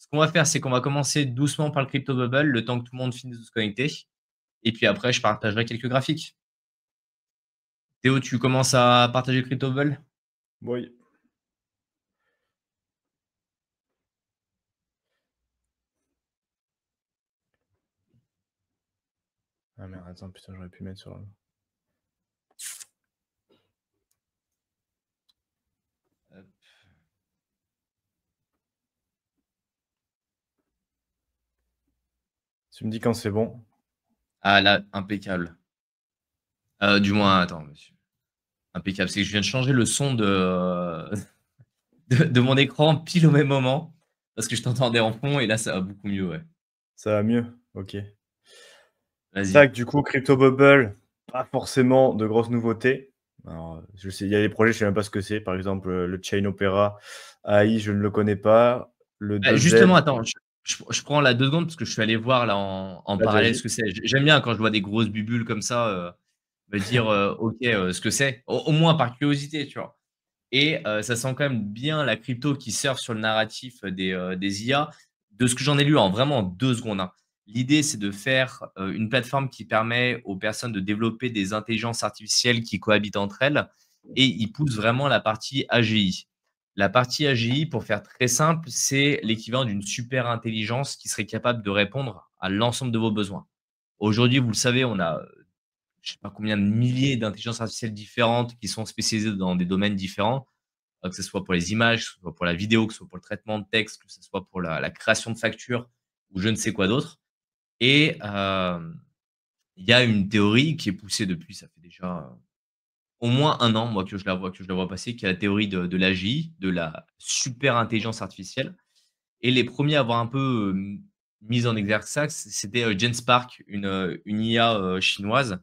Ce qu'on va faire, c'est qu'on va commencer doucement par le crypto bubble, le temps que tout le monde finisse de se connecter. Et puis après, je partagerai quelques graphiques. Théo, tu commences à partager le crypto bubble? Oui. Ah merde, attends, putain, j'aurais pu mettre sur le... Hop. Tu me dis quand c'est bon. Ah là, impeccable. Du moins, attends, monsieur. Impeccable. C'est que je viens de changer le son de mon écran pile au même moment. Parce que je t'entendais en fond et là, ça va beaucoup mieux, ouais. Ça va mieux? Ok. Vas-y. Tac, du coup, Crypto Bubble, pas forcément de grosses nouveautés. Alors, je sais, il y a des projets, je sais même pas ce que c'est. Par exemple, le Chain Opera AI, je ne le connais pas. Le Justement, DotZ, attends, je prends là 2 secondes parce que je suis allé voir là en vas-y, parallèle ce vas-y. que c'est. J'aime bien quand je vois des grosses bubules comme ça, me dire, OK, ce que c'est. Au moins par curiosité, tu vois? Et ça sent quand même bien la crypto qui surfe sur le narratif des IA. De ce que j'en ai lu en vraiment 2 secondes, hein. L'idée, c'est de faire, une plateforme qui permet aux personnes de développer des intelligences artificielles qui cohabitent entre elles et ils poussent vraiment la partie AGI. La partie AGI, pour faire très simple, c'est l'équivalent d'une super intelligence qui serait capable de répondre à l'ensemble de vos besoins. Aujourd'hui, vous le savez, on a, je sais pas combien de milliers d'intelligences artificielles différentes qui sont spécialisées dans des domaines différents, que ce soit pour les images, que ce soit pour la vidéo, que ce soit pour le traitement de texte, que ce soit pour la création de factures ou je ne sais quoi d'autre. Et il y a une théorie qui est poussée depuis, ça fait déjà au moins 1 an, moi, que je la vois passer, qui est la théorie de l'AGI, de la super intelligence artificielle. Et les premiers à avoir un peu mis en exergue ça, c'était Genspark, une IA chinoise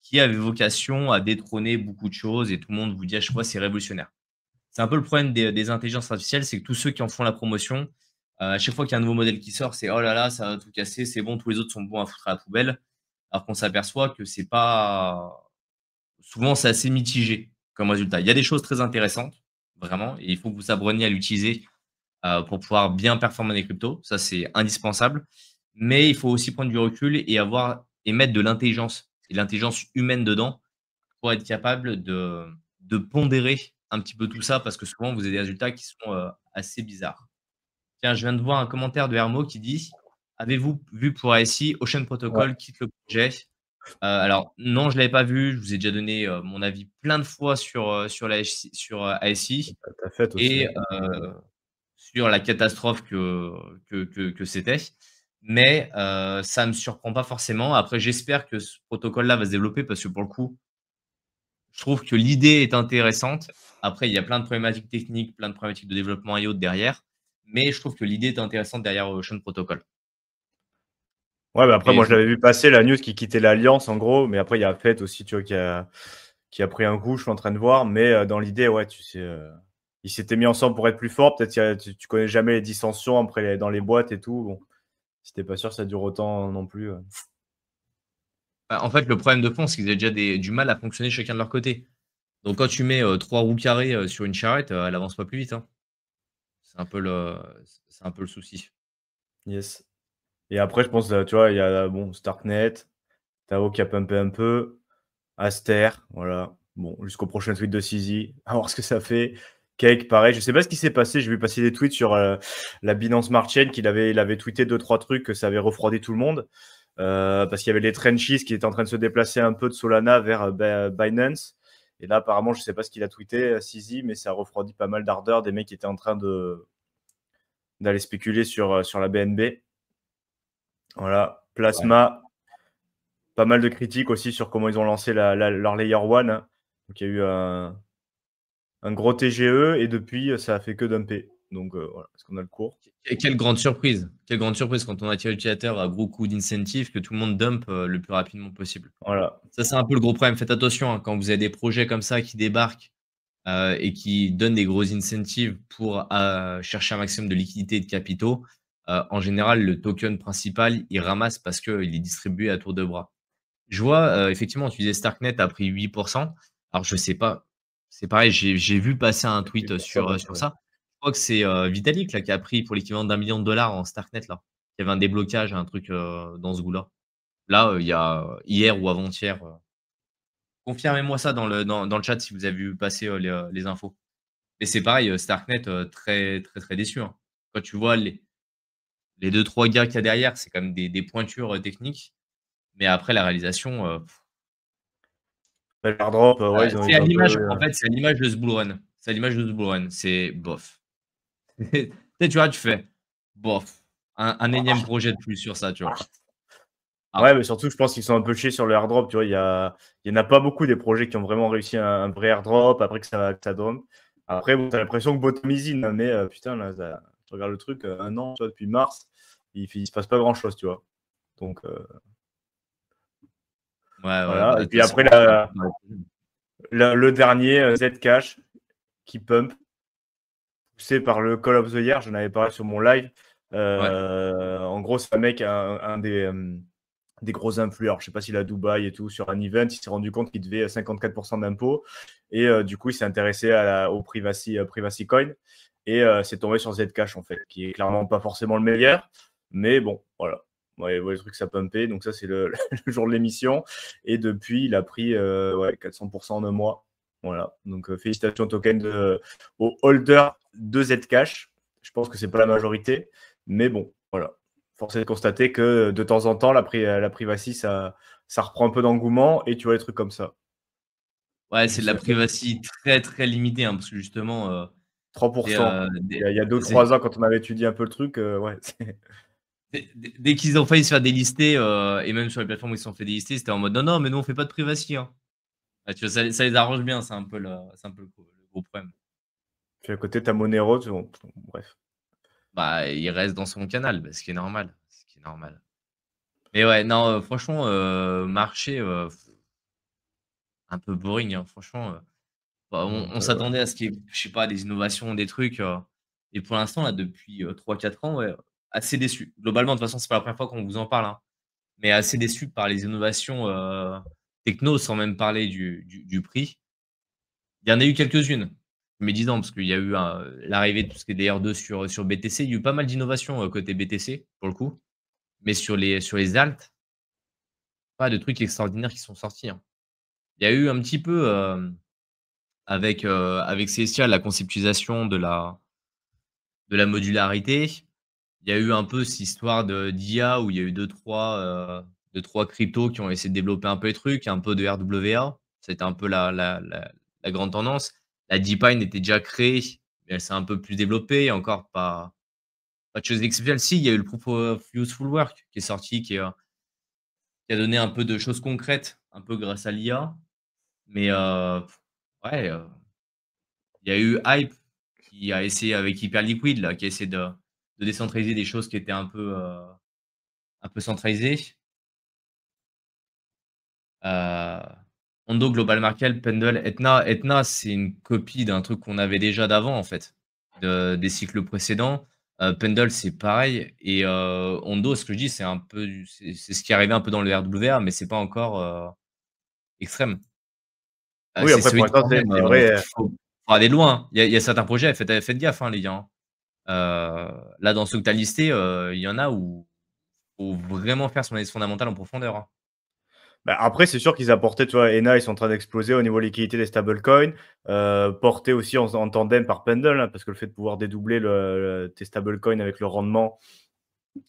qui avait vocation à détrôner beaucoup de choses et tout le monde vous dit à chaque fois c'est révolutionnaire. C'est un peu le problème des intelligences artificielles, c'est que tous ceux qui en font la promotion, à chaque fois qu'il y a un nouveau modèle qui sort, c'est oh là là, ça va tout casser, c'est bon, tous les autres sont bons à foutre à la poubelle. Alors qu'on s'aperçoit que c'est pas. Souvent, c'est assez mitigé comme résultat. Il y a des choses très intéressantes, vraiment, et il faut que vous appreniez à l'utiliser pour pouvoir bien performer dans les cryptos. Ça, c'est indispensable. Mais il faut aussi prendre du recul et mettre de l'intelligence et l'intelligence humaine dedans pour être capable de pondérer un petit peu tout ça parce que souvent vous avez des résultats qui sont assez bizarres. Tiens, je viens de voir un commentaire de Hermo qui dit: «Avez-vous vu pour ASI, Ocean Ouais, Protocol quitte le projet?» Alors non, je ne l'avais pas vu. Je vous ai déjà donné mon avis plein de fois sur la ASI, t'as fait aussi, et hein. sur la catastrophe que c'était. Mais ça ne me surprend pas forcément. Après, j'espère que ce protocole-là va se développer parce que pour le coup, je trouve que l'idée est intéressante. Après, il y a plein de problématiques techniques, plein de problématiques de développement et autres derrière. Mais je trouve que l'idée est intéressante derrière Ocean Protocol. Ouais, bah après, Mais moi, je je l'avais vu passer la news qui quittait l'Alliance, en gros. Mais après, il y a Fed aussi, tu vois, qui a pris un coup, je suis en train de voir. Mais dans l'idée, ouais, tu sais, ils s'étaient mis ensemble pour être plus forts. Peut-être tu connais jamais les dissensions après dans les boîtes et tout. Bon, si t'es pas sûr que ça dure autant non plus. bah, en fait, le problème de fond, c'est qu'ils avaient déjà du mal à fonctionner chacun de leur côté. Donc quand tu mets 3 roues carrées sur une charrette, elle avance pas plus vite, hein. C'est un peu le souci. Yes. Et après, je pense, tu vois, il y a bon, Starknet, Tao qui a pumpé un peu, Aster, voilà. Bon, jusqu'au prochain tweet de Sizi, à voir ce que ça fait. Cake, pareil. Je sais pas ce qui s'est passé. J'ai vu passer des tweets sur la Binance Smart Chain il avait tweeté 2-3 trucs que ça avait refroidi tout le monde. Parce qu'il y avait les trenches qui étaient en train de se déplacer un peu de Solana vers Binance. Et là, apparemment, je sais pas ce qu'il a tweeté, Sizi, mais ça a refroidi pas mal d'ardeur des mecs qui étaient en train d'aller spéculer sur la BNB. Voilà. Ouais. Plasma, pas mal de critiques aussi sur comment ils ont lancé leur Layer 1. Donc, il y a eu un gros TGE et depuis, ça a fait que dumper. Donc, voilà, est-ce qu'on a le cours? Et quelle grande surprise! Quelle grande surprise quand on attire l'utilisateur à gros coups d'incentive que tout le monde dump, le plus rapidement possible. Voilà. Ça, c'est un peu le gros problème. Faites attention, hein, quand vous avez des projets comme ça qui débarquent, et qui donnent des gros incentives pour, chercher un maximum de liquidités et de capitaux, en général, le token principal, il ramasse parce qu'il est distribué à tour de bras. Je vois, effectivement, tu disais Starknet a pris 8. Alors je sais pas, c'est pareil, j'ai vu passer un tweet, sur 8%, ça. Je crois que c'est Vitalik là, qui a pris pour l'équivalent d'1 million de dollars en Starknet là. Il y avait un déblocage, un truc dans ce goût-là. Là, il y a hier ou avant-hier. Confirmez-moi ça dans le chat si vous avez vu passer les infos. Et c'est pareil, Starknet, très, très, très déçu, hein. Quand tu vois les 2-3 gars qu'il y a derrière, c'est quand même des pointures techniques. Mais après, la réalisation, L'airdrop, ouais, ils ont, c'est ils à ont un peu. l'image, en fait, c'est à l'image de ce Bull Run. C'est à l'image de ce Bull Run. C'est bof. Tu sais, tu vois, tu fais bof. Un énième projet de plus sur ça, tu vois. Ouais, Ah, mais surtout, je pense qu'ils sont un peu chiés sur le airdrop. Tu vois, il y en a pas beaucoup des projets qui ont vraiment réussi un vrai airdrop après que ça drone. Après, bon, t'as l'impression que bottom is in, mais putain, là, tu regardes le truc, 1 an, tu vois, depuis mars, il se passe pas grand chose, tu vois. Donc, ouais, voilà. bah, Et de toute puis façon, après, c'est un peu pareil. le dernier, Zcash, qui pump, poussé par le Call of the Year, j'en avais parlé sur mon live. Ouais. En gros, c'est un mec, un des gros influeurs. Je sais pas s'il est à Dubaï et tout, sur un event, il s'est rendu compte qu'il devait 54% d'impôts. Et du coup, il s'est intéressé au privacy coin. Et c'est tombé sur Zcash, en fait, qui est clairement pas forcément le meilleur. Mais bon, voilà. Ouais, le truc, ça pumpé. Donc ça, c'est le, le jour de l'émission. Et depuis, il a pris 400% en un mois. Voilà. Donc félicitations au holder de Zcash. Je pense que c'est pas la majorité. Mais bon, voilà. Force est de constater que de temps en temps, la privacy, ça reprend un peu d'engouement et tu vois des trucs comme ça. Ouais, Je c'est de sais la même pas, privacy très, très limitée, hein, parce que justement, c'est, 3%. des Il y a c'est 2-3 ans, quand on avait étudié un peu le truc, ouais. dès qu'ils ont failli se faire délister, et même sur les plateformes où ils se sont fait délister, c'était en mode: «Non, non, mais nous, on fait pas de privacy, hein». Ah, tu vois, ça les arrange bien, c'est un peu le gros problème. Puis à côté, tu as Monero, bon, bref. Bah, il reste dans son canal, bah, ce qui est normal, ce qui est normal. Mais ouais, non, franchement, marché, un peu boring, hein, franchement, bah, on Donc, s'attendait à ce qu'il y ait, je sais pas, des innovations, des trucs, et pour l'instant, là, depuis 3-4 ans, ouais, assez déçu. Globalement, de toute façon, c'est pas la première fois qu'on vous en parle, hein, mais assez déçu par les innovations, techno, sans même parler du prix. Il y en a eu quelques-unes, mais disons, parce qu'il y a eu l'arrivée de tout ce qui est DR2 sur BTC. Il y a eu pas mal d'innovations, côté BTC, pour le coup, mais sur les alts, pas de trucs extraordinaires qui sont sortis, hein. Il y a eu un petit peu, avec Celestia, la conceptualisation de la modularité. Il y a eu un peu cette histoire d'IA où il y a eu deux trois cryptos qui ont essayé de développer un peu les trucs, un peu de RWA. C'était un peu la grande tendance. La DeepMind était déjà créée, mais elle s'est un peu plus développée, encore pas de choses exceptionnelles. Si, il y a eu le Proof of Useful Work qui est sorti, qui a donné un peu de choses concrètes, un peu grâce à l'IA. Mais ouais, il y a eu Hype qui a essayé avec Hyperliquid là, qui a essayé de décentraliser des choses qui étaient un peu centralisées. Heu, Ondo, Global Market, Pendle, Etna. Etna, c'est une copie d'un truc qu'on avait déjà d'avant, en fait, des cycles précédents. Pendle, c'est pareil et Ondo, ce que je dis, c'est un peu c'est ce qui est arrivé un peu dans le RWA, mais c'est pas encore, extrême. Oui, C'est après, pour solide l'instant, quand c'est même, c'est vrai. faut aller loin, hein. Il y a certains projets, faites gaffe, hein, les gars, hein. Là, dans ceux que tu as listés, il y en a où faut vraiment faire son analyse fondamentale en profondeur, hein. Bah, après, c'est sûr qu'ils apportaient, tu vois, ENA, ils sont en train d'exploser au niveau de liquidité des stablecoins, portés aussi en tandem par Pendle, hein, parce que le fait de pouvoir dédoubler tes stablecoins avec le rendement,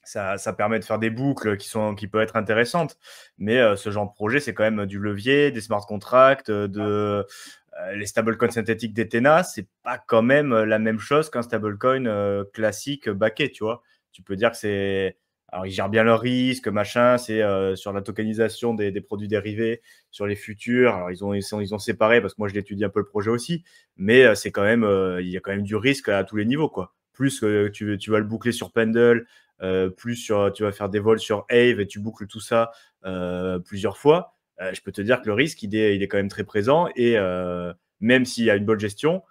ça permet de faire des boucles qui peuvent être intéressantes. Mais ce genre de projet, c'est quand même du levier, des smart contracts, les stablecoins synthétiques d'Ethena, c'est pas quand même la même chose qu'un stablecoin classique backé, tu vois. Tu peux dire que c'est. Alors, ils gèrent bien leurs risques, machin, c'est sur la tokenisation des produits dérivés, sur les futurs. Alors, ils ont séparé parce que moi, je l'étudie un peu le projet aussi, mais c'est quand même, il y a quand même du risque à tous les niveaux, quoi. Plus que tu vas le boucler sur Pendle, plus tu vas faire des vols sur Aave et tu boucles tout ça plusieurs fois. Je peux te dire que le risque, il est quand même très présent et même s'il y a une bonne gestion,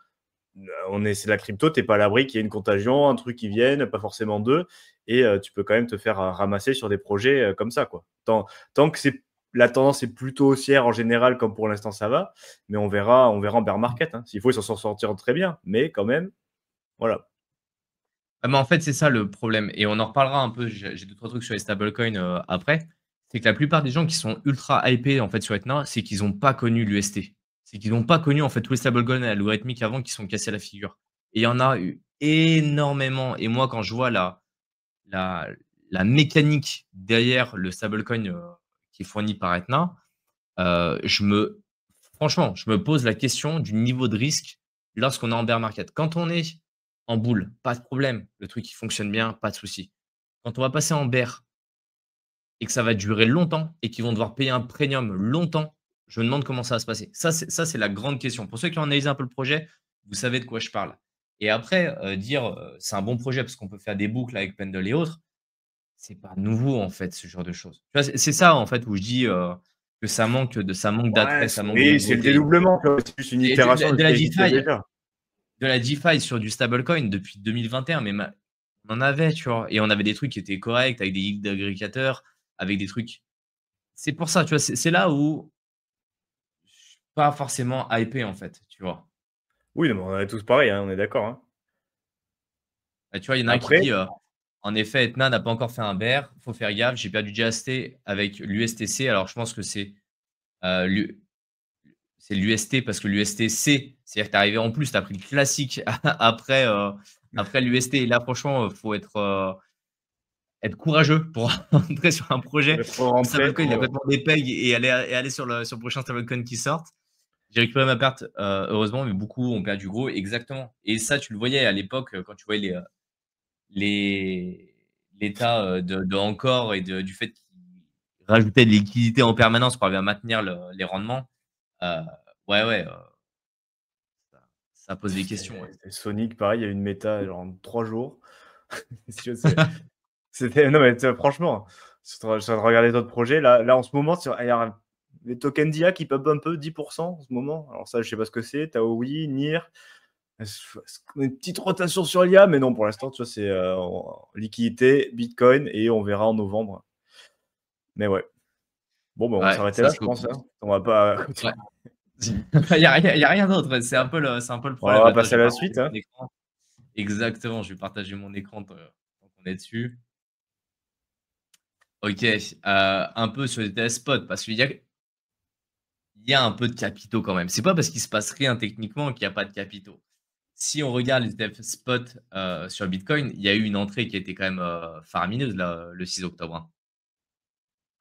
c'est de la crypto, tu n'es pas à l'abri qu'il y ait une contagion, un truc qui vienne, pas forcément deux, et tu peux quand même te faire ramasser sur des projets comme ça, quoi. Tant que la tendance est plutôt haussière en général, comme pour l'instant ça va, mais on verra en bear market, hein. S'il faut, ils s'en sortiront très bien, mais quand même, voilà. Ah, mais en fait, c'est ça le problème et on en reparlera un peu, j'ai 2-3 trucs sur les stablecoins, après. C'est que la plupart des gens qui sont ultra hypés, en fait, sur Etna, c'est qu'ils ont pas connu l'UST. C'est qu'ils ont pas connu, en fait, tous les stablecoins algorithmiques avant qui sont cassés la figure et il y en a eu énormément et moi, quand je vois la la mécanique derrière le stablecoin, qui est fourni par Etna, je me franchement, je me pose la question du niveau de risque lorsqu'on est en bear market. Quand on est en bull, pas de problème, le truc il fonctionne bien, pas de souci. Quand on va passer en bear et que ça va durer longtemps et qu'ils vont devoir payer un premium longtemps, je me demande comment ça va se passer. Ça c'est la grande question. Pour ceux qui ont analysé un peu le projet, vous savez de quoi je parle et après, dire, c'est un bon projet parce qu'on peut faire des boucles avec Pendle et autres, c'est pas nouveau, en fait, ce genre de choses. Tu vois, c'est ça, en fait, où je dis, que ça manque Ouais, d'attrait, ça manque de oui, c'est le nouveauté. dédoublement, tu vois? C'est juste une C'est itération de de ce la qui existait DeFi déjà. sur du stablecoin depuis 2021, mais ma on en avait, tu vois? Et on avait des trucs qui étaient corrects avec des guides d'agrégateurs, avec des trucs c'est pour ça, tu vois? C'est là où je suis pas forcément hypé, en fait, tu vois? Oui, non, mais on est tous pareils, hein, on est d'accord, hein. Bah, tu vois, il y en a un qui Après dit, «En effet, Etna n'a pas encore fait un bear, faut faire gaffe, j'ai perdu GHT avec l'USTC». Alors je pense que l'U c'est l'UST parce que l'USTC, c'est-à-dire que tu es arrivé en plus, tu as pris le classique après, après l'UST et là franchement, faut être courageux pour entrer sur un projet être où rentré, stablecoin il a complètement des pegs et aller sur le prochain stablecoin qui sortent. J'ai récupéré ma perte, heureusement, mais beaucoup ont perdu gros exactement et ça, tu le voyais à l'époque, quand tu voyais les l'état, de Encore et du fait qu'ils rajoutaient de liquidités en permanence pour arriver à maintenir les rendements, heu, ouais, ça pose des questions, ouais. c'est Sonic, pareil, il y a eu une méta genre en 3 jours. Si tu veux, c'était non, mais tu sais, franchement, je suis en train de regarder d'autres projets. Là, en ce moment, il y a les tokens d'IA qui pop un peu, 10 en ce moment. Alors ça, je sais pas ce que c'est. Taoui, NIR. Une petite rotation sur l'IA, mais non, pour l'instant, tu vois, c'est en liquidité, Bitcoin, et on verra en novembre. Mais ouais. Bon, bah, on va Ouais, s'arrêter ça là, se je pense, recoupe. hein. On va pas Ouais. Il y a rien d'autre, ouais, c'est un peu le on problème. va Attends, je passer vais à la partager suite, hein. mon écran. Exactement, je vais partager mon écran tant qu'on est dessus. OK, un peu sur les ETF spot parce qu'il y a un peu de capitaux quand même. C'est pas parce qu'il se passe rien techniquement qu'il y a pas de capitaux. Si on regarde les ETF spot, sur Bitcoin, il y a eu une entrée qui a été quand même, faramineuse là, le 6 octobre, hein.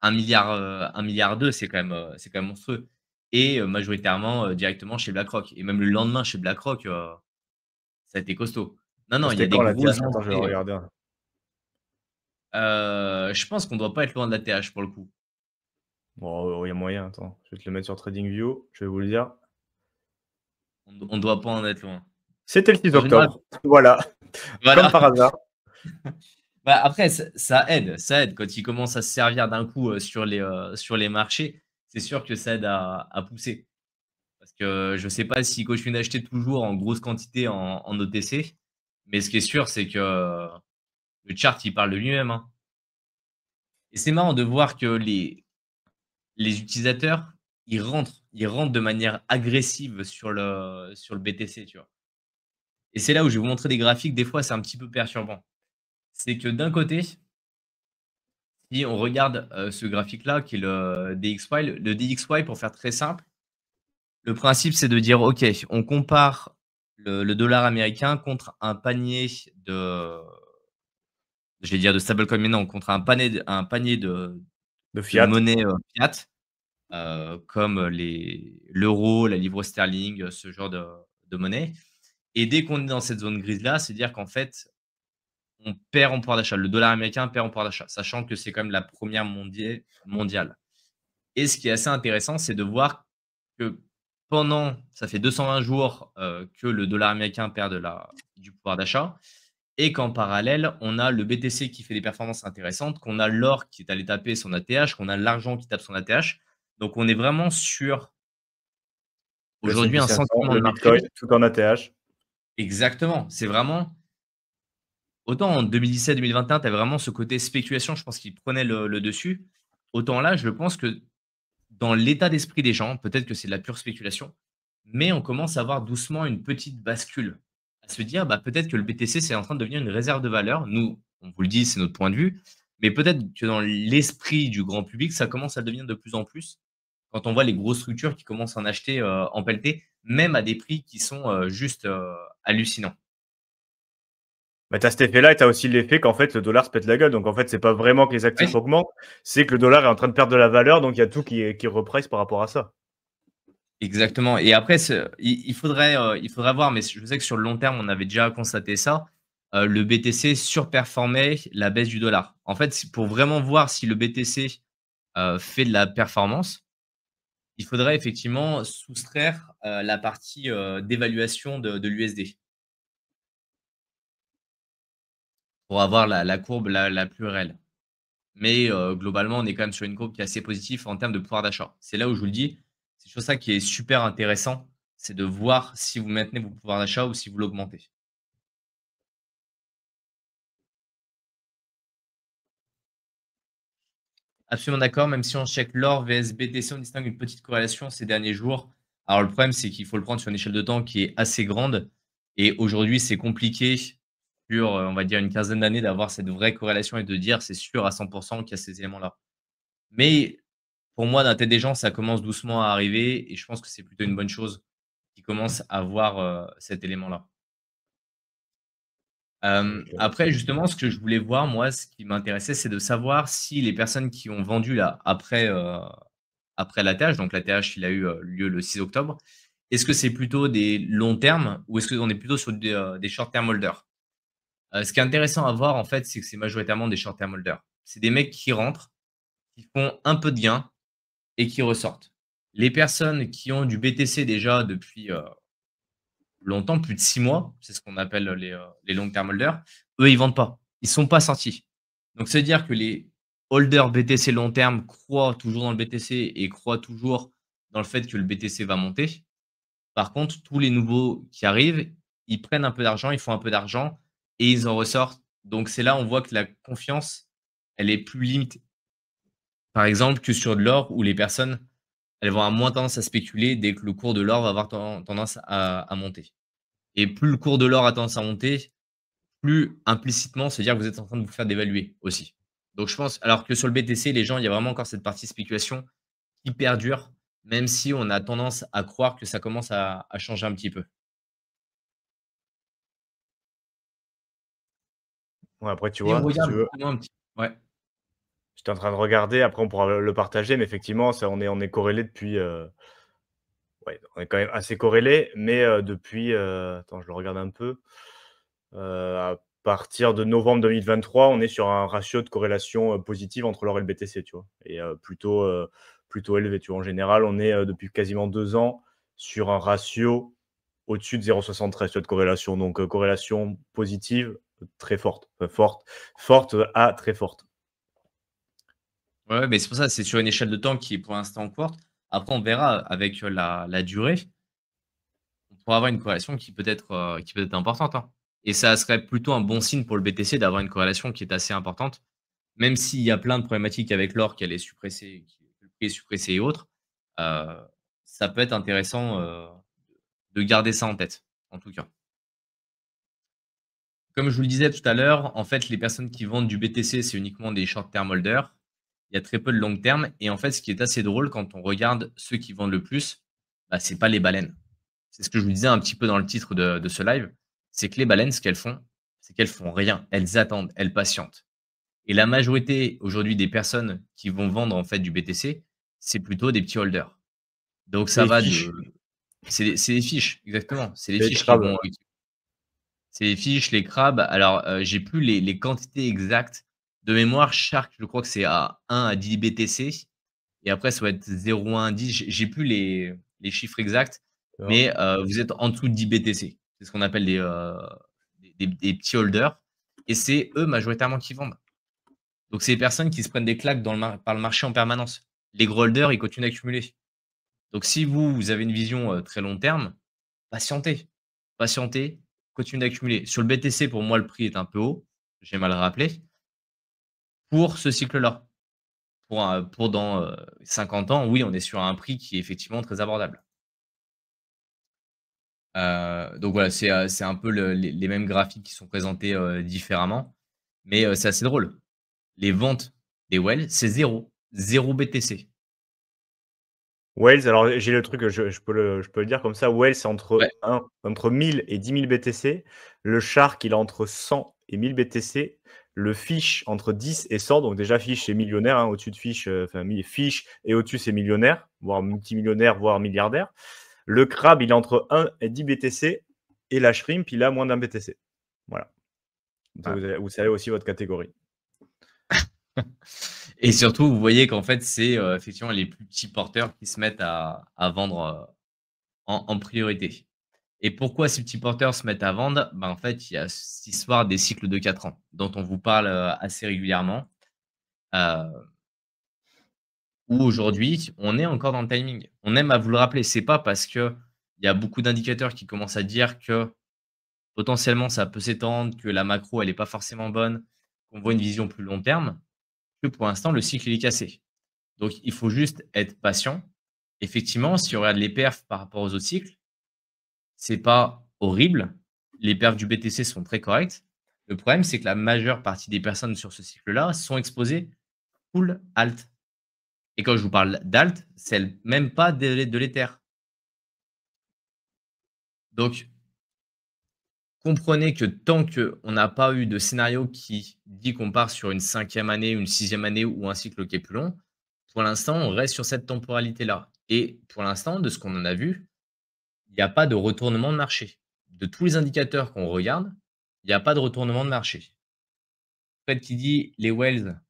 1,2 $, c'est quand même monstrueux et majoritairement, directement chez BlackRock et même le lendemain chez BlackRock, ça a été costaud. Non, non, il y a C'était des quand la grosses TH? Attends, je vais entrées, regarder, hein. je pense qu'on doit pas être loin de la TH pour le coup. Bon, il y a moyen, attends. Je vais te le mettre sur TradingView, je vais vous le dire. On doit pas en être loin. C'était le 6 En général octobre. Voilà, comme voilà. par hasard. Bah, après ça aide quand ils commencent à se servir d'un coup, sur les marchés, c'est sûr que ça aide à pousser. Parce que je sais pas s'ils continuent d'acheter toujours en grosse quantité en OTC, mais ce qui est sûr, c'est que le chart, il parle de lui-même, hein. Et c'est marrant de voir que les utilisateurs, ils rentrent de manière agressive sur le BTC, tu vois? Et c'est là où je vais vous montrer des graphiques, des fois, c'est un petit peu perturbant. C'est que d'un côté, si on regarde, ce graphique-là qui est le DXY, le DXY pour faire très simple, le principe c'est de dire: «OK, on compare le dollar américain contre un panier de» je vais dire de stablecoin, mais non, contre un panier De de fiat. monnaie, fiat, comme l'euro, la livre sterling, ce genre de monnaie et dès qu'on est dans cette zone grise-là, c'est-à-dire qu'en fait, on perd en pouvoir d'achat. Le dollar américain perd en pouvoir d'achat, sachant que c'est quand même la première mondiale. Et ce qui est assez intéressant, c'est de voir que pendant ça fait 220 jours, que le dollar américain perd du pouvoir d'achat et qu'en parallèle, on a le BTC qui fait des performances intéressantes, qu'on a l'or qui est allé taper son ATH, qu'on a l'argent qui tape son ATH. Donc on est vraiment sur, Le aujourd'hui, S&P un 500, sentiment le de marché Bitcoin, tout en ATH. exactement, c'est vraiment autant en 2017-2021, tu avais vraiment ce côté spéculation, je pense qu'il prenait le dessus. Autant là, je pense que dans l'état d'esprit des gens, peut-être que c'est de la pure spéculation, mais on commence à voir doucement une petite bascule à se dire, bah, peut-être que le BTC, c'est en train de devenir une réserve de valeur. Nous, on vous le dit, c'est notre point de vue, mais peut-être que dans l'esprit du grand public, ça commence à devenir de plus en plus quand on voit les grosses structures qui commencent à en acheter, en pelletée, même à des prix qui sont, juste, hallucinants. Bah, tu as cet effet-là et tu as aussi l'effet qu'en fait, le dollar se pète la gueule. Donc, en fait, c'est pas vraiment que les actifs Ouais. augmentent, c'est que le dollar est en train de perdre de la valeur. Donc, il y a tout qui reprice par rapport à ça. Exactement et après il faudrait voir, mais je sais que sur le long terme, on avait déjà constaté ça, le BTC surperformait la baisse du dollar. En fait, c'est pour vraiment voir si le BTC, fait de la performance, il faudrait effectivement soustraire, la partie, d'évaluation de l'USD pour avoir la courbe la plus réelle. Mais globalement, on est quand même sur une courbe qui est assez positive en termes de pouvoir d'achat. C'est là où je vous le dis, c'est sur ça qui est super intéressant, c'est de voir si vous maintenez vos pouvoirs d'achat ou si vous l'augmentez. Absolument d'accord, même si on check l'or vs BTC, on distingue une petite corrélation ces derniers jours. Alors le problème, c'est qu'il faut le prendre sur une échelle de temps qui est assez grande et aujourd'hui, c'est compliqué sur, on va dire une quinzaine d'années d'avoir cette vraie corrélation et de dire: «C'est sûr à 100 qu'il y a ces éléments-là». Mais pour moi, dans la tête des gens, ça commence doucement à arriver et je pense que c'est plutôt une bonne chose qu'ils commencent à voir, cet élément-là. OK. Après justement, ce que je voulais voir, moi, ce qui m'intéressait, c'est de savoir si les personnes qui ont vendu là, après l'ATH, donc l'ATH, il a eu, lieu le 6 octobre. Est-ce que c'est plutôt des longs termes ou est-ce qu'on est plutôt sur des short term holders? Ce qui est intéressant à voir, en fait, c'est que c'est majoritairement des short term holders. C'est des mecs qui rentrent, qui font un peu de gains et qui ressortent. Les personnes qui ont du BTC déjà depuis, longtemps, plus de 6 mois, c'est ce qu'on appelle les long term holders, eux, ils vendent pas. Ils sont pas sortis. Donc, c'est à dire que les holders BTC long terme croient toujours dans le BTC et croient toujours dans le fait que le BTC va monter. Par contre, tous les nouveaux qui arrivent, ils prennent un peu d'argent, ils font un peu d'argent et ils en ressortent. Donc, c'est là, on voit que la confiance, elle est plus limitée. Par exemple, que sur de l'or où les personnes, elles vont avoir moins tendance à spéculer dès que le cours de l'or va avoir tendance à monter. Et plus le cours de l'or a tendance à monter, plus implicitement, c'est-à-dire que vous êtes en train de vous faire dévaluer aussi. Donc je pense alors que sur le BTC, les gens, il y a vraiment encore cette partie spéculation qui perdure, même si on a tendance à croire que ça commence à changer un petit peu. Ouais, après, tu Si on vois, si tu regarde veux, justement un petit ouais, j'étais en train de regarder, après on pourra le partager, mais effectivement, ça, on est corrélés depuis, ouais, on est quand même assez corrélés, mais depuis, attends, je le regarde un peu, à partir de novembre 2023, on est sur un ratio de corrélation, positive entre l'or et le BTC, tu vois? Et plutôt élevé, tu vois? En général, on est, depuis quasiment 2 ans sur un ratio au-dessus de 0,73, tu vois, de corrélation, donc corrélation positive, très forte, forte à très forte. ouais, ouais, mais c'est pour ça, c'est sur une échelle de temps qui est pour l'instant courte. Après, on verra avec, la durée, on pourra avoir une corrélation qui peut être importante, hein. Et ça serait plutôt un bon signe pour le BTC d'avoir une corrélation qui est assez importante. Même s'il y a plein de problématiques avec l'or, qu'elle est suppressée, que le prix est suppressé et autres, heu, ça peut être intéressant, de garder ça en tête, en tout cas. Comme je vous le disais tout à l'heure, en fait, les personnes qui vendent du BTC, c'est uniquement des short term holders. Il y a très peu de long terme et en fait, ce qui est assez drôle quand on regarde ceux qui vendent le plus, bah, c'est pas les baleines. C'est ce que je vous disais un petit peu dans le titre de ce live, c'est que les baleines, ce qu'elles font, c'est qu'elles font rien. Elles attendent, elles patientent. Et la majorité aujourd'hui des personnes qui vont vendre en fait du BTC, c'est plutôt des petits holders. Donc C'est ça les va fiches, de c'est les fiches, exactement. C'est les c'est les fiches qui crabes. vont, c'est les fiches, les crabes. Alors, j'ai plus les quantités exactes. De mémoire, Shark, je crois que c'est à 1 à 10 BTC et après ça va être 0,1 à 10. J'ai plus les chiffres exacts, Tu vois? mais vous êtes en dessous de 10 BTC. C'est ce qu'on appelle des petits holders et c'est eux majoritairement qui vendent. Donc c'est des personnes qui se prennent des claques dans par le marché en permanence. Les gros holders, ils continuent d'accumuler. Donc si vous avez une vision, très long terme, patientez. Patientez, continuez d'accumuler. Sur le BTC, pour moi, le prix est un peu haut, j'ai mal rappelé, pour ce cycle-là. Pour dans, 50 ans, oui, on est sur un prix qui est effectivement très abordable. Donc voilà, c'est un peu les mêmes graphiques qui sont présentés différemment. Mais c'est assez drôle. Les ventes des Whales, c'est zéro, zéro BTC. Whales, alors j'ai le truc, je peux le dire comme ça. Whales, c'est Ouais, entre 1000 et 10 000 BTC. Le Shark, il est entre 100 et 1000 BTC. Le Fish, entre 10 et 100. Donc déjà, Fish, c'est millionnaire. Hein. Au-dessus de Fish, Fish et au-dessus, c'est millionnaire, voire multimillionnaire, voire milliardaire. Le Crabe, il est entre 1 et 10 BTC. Et la Shrimp, il a moins d'un BTC. Voilà. Ça, ouais. vous savez aussi votre catégorie. Et surtout, vous voyez qu'en fait, c'est effectivement les plus petits porteurs qui se mettent à vendre en priorité. Et pourquoi ces petits porteurs se mettent à vendre? Ben, en fait, il y a cette histoire des cycles de 4 ans dont on vous parle assez régulièrement. euh, Où aujourd'hui, on est encore dans le timing. On aime à vous le rappeler. C'est pas parce qu'il y a beaucoup d'indicateurs qui commencent à dire que potentiellement ça peut s'étendre, que la macro elle est pas forcément bonne, qu'on voit une vision plus long terme, que pour l'instant le cycle il est cassé. Donc il faut juste être patient. Effectivement, si on regarde les perfs par rapport aux autres cycles, c'est pas horrible. Les perfs du BTC sont très corrects. Le problème, c'est que la majeure partie des personnes sur ce cycle-là sont exposées full alt. Et quand je vous parle d'alt, c'est même pas de l'Ether. Donc, comprenez que tant qu'on n'a pas eu de scénario qui dit qu'on part sur une 5e année, une 6e année ou un cycle qui est plus long, pour l'instant, on reste sur cette temporalité-là. Et pour l'instant, de ce qu'on en a vu, il n'y a pas de retournement de marché. De tous les indicateurs qu'on regarde, il n'y a pas de retournement de marché. Fred qui dit les whales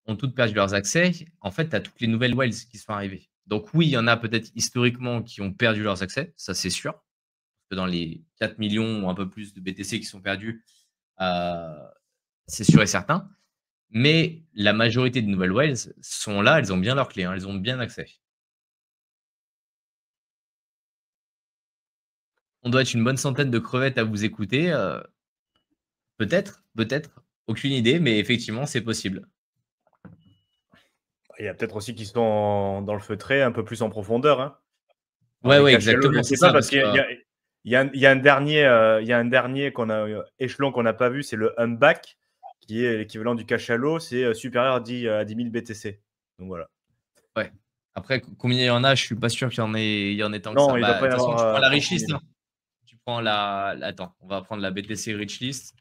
ont toutes perdu leurs accès, en fait, tu as toutes les nouvelles whales qui sont arrivées. Donc oui, il y en a peut-être historiquement qui ont perdu leurs accès, ça c'est sûr. Parce que dans les 4 millions ou un peu plus de BTC qui sont perdus, euh, c'est sûr et certain. Mais la majorité des nouvelles whales sont là, elles ont bien leurs clés, hein, elles ont bien accès. On doit être une bonne centaine de crevettes à vous écouter. Peut-être, peut-être, aucune idée, mais effectivement, c'est possible. Il y a peut-être aussi qui sont dans le feutré un peu plus en profondeur. Hein. Alors, Ouais, les ouais, cachalots, je exactement, ne c'est sais pas ça, parce parce que qu'il y a un dernier, échelon qu'on n'a pas vu, c'est le humpback, qui est l'équivalent du cachalot, c'est supérieur à 10 000 BTC. Donc voilà. ouais. Après, combien il y en a, je suis pas sûr qu'il y en ait tant que Non, ça. il ne doit Bah, pas de y toute en façon, tu prends avoir la rich 36 list, 000. hein. Tu prends Attends, on va prendre la BTC rich list.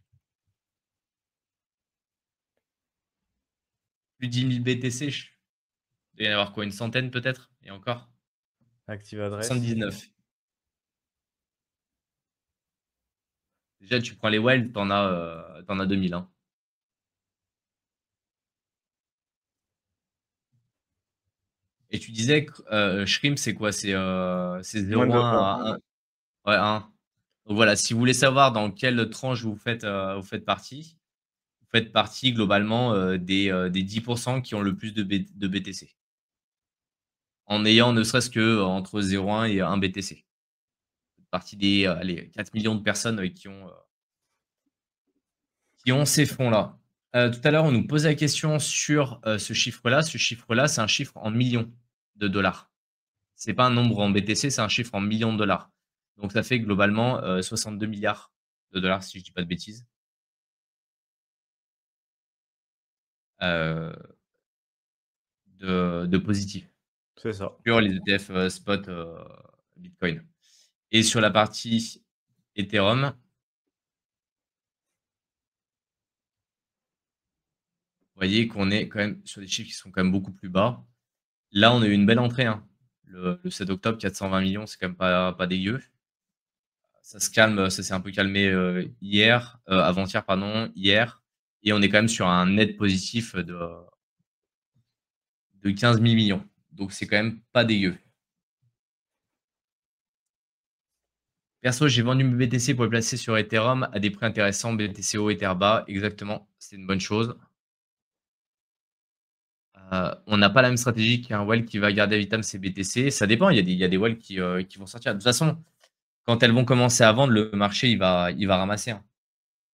Plus 10 000 BTC, il doit y en avoir quoi, une centaine peut-être? Et encore? Active adresse. 79. Déjà, tu prends les wild, t'en as 2000, hein. Et tu disais que Shrimp, c'est quoi? C'est Moins 0,1 de 1. à 1. Ouais, 1. Donc voilà, si vous voulez savoir dans quelle tranche vous faites partie, vous faites partie globalement des 10% qui ont le plus de BTC. En ayant ne serait-ce que entre 0,1 et 1 BTC. Vous faites partie des allez, 4 millions de personnes qui ont ces fonds-là. Tout à l'heure, on nous posait la question sur ce chiffre-là. Ce chiffre-là, c'est un chiffre en millions de dollars. C'est pas un nombre en BTC, c'est un chiffre en millions de dollars. Donc ça fait globalement 62 milliards de dollars, si je dis pas de bêtises. Euh, de positif C'est ça. sur les ETF spot Bitcoin. Et sur la partie Ethereum, vous voyez qu'on est quand même sur des chiffres qui sont quand même beaucoup plus bas. Là, on a eu une belle entrée, hein. Le 7 octobre, 420 millions, c'est quand même pas dégueu. Ça se calme, ça s'est un peu calmé avant-hier, pardon, hier. Et on est quand même sur un net positif de 15 000 millions. Donc c'est quand même pas dégueu. Perso, j'ai vendu mes BTC pour les placer sur Ethereum à des prix intéressants, BTC haut, Ether bas. Exactement, c'est une bonne chose. On n'a pas la même stratégie qu'un whale qui va garder à vitam ses BTC. Ça dépend, il y a des whales qui vont sortir. De toute façon, quand elles vont commencer à vendre, le marché il va ramasser, hein.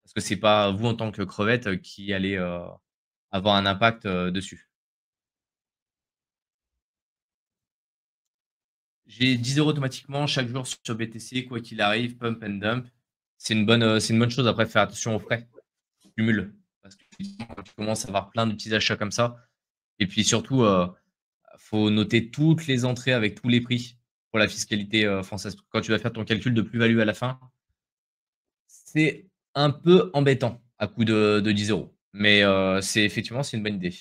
Parce que c'est pas vous en tant que crevette qui allez avoir un impact dessus. J'ai 10 euros automatiquement chaque jour sur BTC, quoi qu'il arrive, pump and dump. C'est une bonne chose. Après, faire attention aux frais qui cumulent. Parce que quand tu commences à avoir plein de petits achats comme ça, et puis surtout, faut noter toutes les entrées avec tous les prix pour la fiscalité française. Quand tu vas faire ton calcul de plus-value à la fin, c'est un peu embêtant à coût de 10 euros. Mais c'est effectivement, c'est une bonne idée.